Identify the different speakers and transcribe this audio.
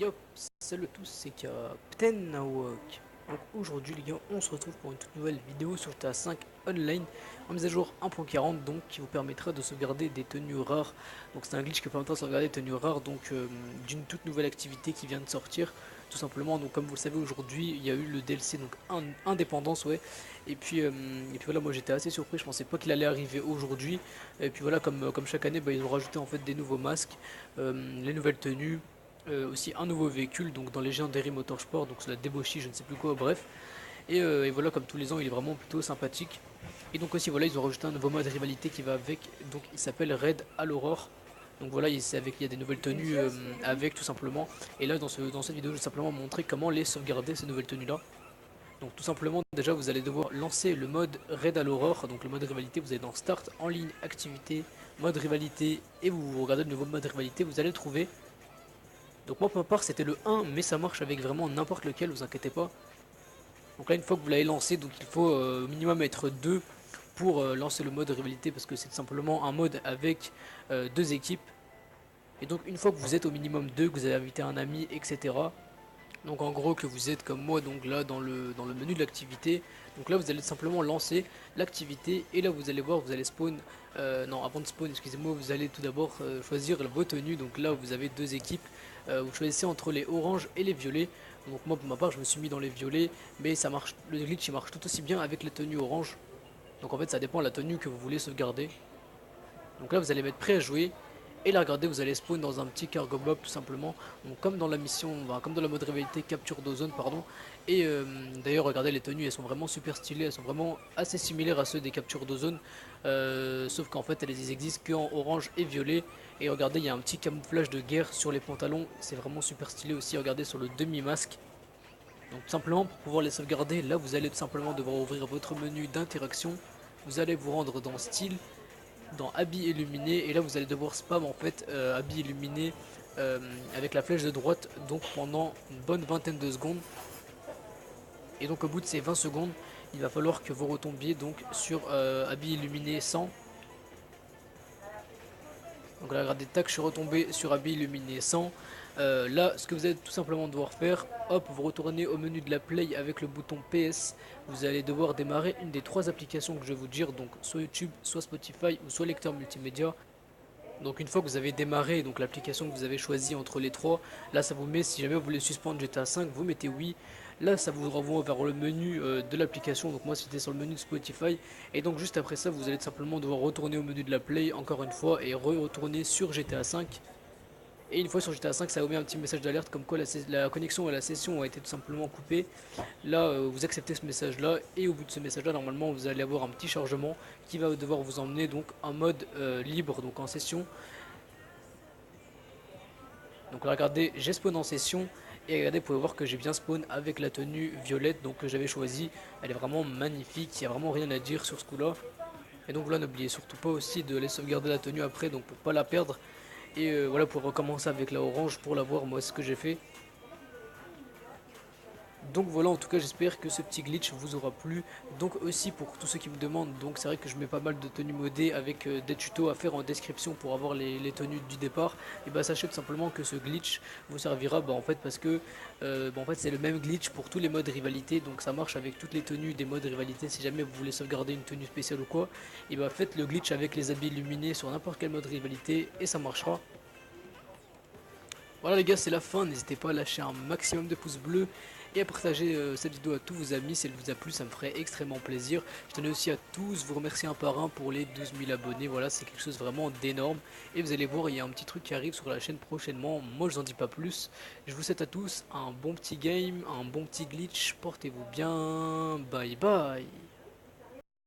Speaker 1: Yop, salut à tous, c'est Captain Nawak. Donc aujourd'hui les gars, on se retrouve pour une toute nouvelle vidéo sur GTA 5 Online en mise à jour 1.40, donc qui vous permettra de sauvegarder des tenues rares. Donc c'est un glitch qui permettra de sauvegarder des tenues rares donc d'une toute nouvelle activité qui vient de sortir tout simplement. Donc comme vous le savez, aujourd'hui il y a eu le DLC donc Indépendance, ouais. Et puis voilà, moi j'étais assez surpris, je pensais pas qu'il allait arriver aujourd'hui. Et puis voilà, comme chaque année, ils ont rajouté en fait des nouveaux masques, les nouvelles tenues, aussi un nouveau véhicule donc dans Legendary Motorsport, donc c'est la débauchie, je ne sais plus quoi, bref. Et voilà, comme tous les ans, il est vraiment plutôt sympathique. Et donc aussi voilà, ils ont rajouté un nouveau mode rivalité qui va avec, donc il s'appelle Raid à l'Aurore. Donc voilà, il y a des nouvelles tenues avec tout simplement. Et là dans cette vidéo, je vais simplement montrer comment les sauvegarder ces nouvelles tenues là. Donc tout simplement, déjà vous allez devoir lancer le mode Raid à l'Aurore, donc le mode rivalité. Vous allez dans Start, en ligne, activité, mode rivalité, et vous regardez le nouveau mode rivalité, vous allez le trouver. Donc moi pour ma part c'était le 1, mais ça marche avec vraiment n'importe lequel, vous inquiétez pas. Donc là une fois que vous l'avez lancé, donc il faut au minimum être 2 pour lancer le mode rivalité, parce que c'est simplement un mode avec deux équipes. Et donc une fois que vous êtes au minimum 2, que vous avez invité un ami, etc. Donc en gros que vous êtes comme moi donc là dans le menu de l'activité. Donc là vous allez simplement lancer l'activité et là vous allez voir, vous allez spawn, non avant de spawn excusez-moi, vous allez tout d'abord choisir vos tenues. Donc là vous avez deux équipes, vous choisissez entre les oranges et les violets. Donc moi pour ma part je me suis mis dans les violets, mais ça marche, le glitch il marche tout aussi bien avec les tenues orange. Donc en fait ça dépend de la tenue que vous voulez sauvegarder. Donc là vous allez mettre prêt à jouer. Et là regardez, vous allez spawn dans un petit cargo mob tout simplement, donc comme dans la mission, comme dans la mode rivalité capture d'ozone pardon. Et d'ailleurs regardez, les tenues elles sont vraiment super stylées, elles sont vraiment assez similaires à ceux des captures d'ozone, sauf qu'en fait elles existent qu'en orange et violet. Et regardez, il y a un petit camouflage de guerre sur les pantalons, c'est vraiment super stylé aussi. Regardez sur le demi-masque. Donc tout simplement pour pouvoir les sauvegarder, là vous allez tout simplement devoir ouvrir votre menu d'interaction, vous allez vous rendre dans style, dans habits illuminés, et là vous allez devoir spam en fait habits illuminés avec la flèche de droite, donc pendant une bonne vingtaine de secondes. Et donc au bout de ces 20 secondes, il va falloir que vous retombiez donc sur habits illuminés 100. Donc là regardez, tac, je suis retombé sur habits illuminés 100. Là ce que vous allez tout simplement devoir faire, hop, vous retournez au menu de la play avec le bouton PS. Vous allez devoir démarrer une des trois applications que je vais vous dire, donc soit YouTube, soit Spotify ou soit lecteur multimédia. Donc une fois que vous avez démarré donc l'application que vous avez choisie entre les trois, là ça vous met, si jamais vous voulez suspendre GTA 5, vous mettez oui. Là ça vous renvoie vers le menu de l'application, donc moi c'était sur le menu de Spotify. Et donc juste après ça, vous allez simplement devoir retourner au menu de la Play encore une fois et retourner sur GTA 5. Et une fois sur GTA 5, ça vous met un petit message d'alerte comme quoi la connexion à la session a été tout simplement coupée. Là, vous acceptez ce message-là, et au bout de ce message-là, normalement, vous allez avoir un petit chargement qui va devoir vous emmener donc en mode libre, donc en session. Donc là, regardez, j'ai spawn en session, et regardez, vous pouvez voir que j'ai bien spawn avec la tenue violette donc que j'avais choisie. Elle est vraiment magnifique, il n'y a vraiment rien à dire sur ce coup-là. Et donc là, n'oubliez surtout pas aussi de les sauvegarder la tenue après, donc pour pas la perdre. Et voilà, pour recommencer avec la orange pour l'avoir, moi c'est ce que j'ai fait. Donc voilà, en tout cas j'espère que ce petit glitch vous aura plu. Donc aussi pour tous ceux qui me demandent, donc c'est vrai que je mets pas mal de tenues modées avec des tutos à faire en description pour avoir les tenues du départ. Et bah sachez tout simplement que ce glitch vous servira en fait parce que en fait c'est le même glitch pour tous les modes rivalité. Donc ça marche avec toutes les tenues des modes rivalité. Si jamais vous voulez sauvegarder une tenue spéciale ou quoi, et bah faites le glitch avec les habits illuminés sur n'importe quel mode rivalité et ça marchera. Voilà les gars, c'est la fin, n'hésitez pas à lâcher un maximum de pouces bleus et à partager cette vidéo à tous vos amis si elle vous a plu, ça me ferait extrêmement plaisir. Je tenais aussi à tous vous remercier un par un pour les 12 000 abonnés, voilà, c'est quelque chose vraiment d'énorme. Et vous allez voir, il y a un petit truc qui arrive sur la chaîne prochainement, moi je vous en dis pas plus. Je vous souhaite à tous un bon petit game, un bon petit glitch, portez-vous bien, bye bye.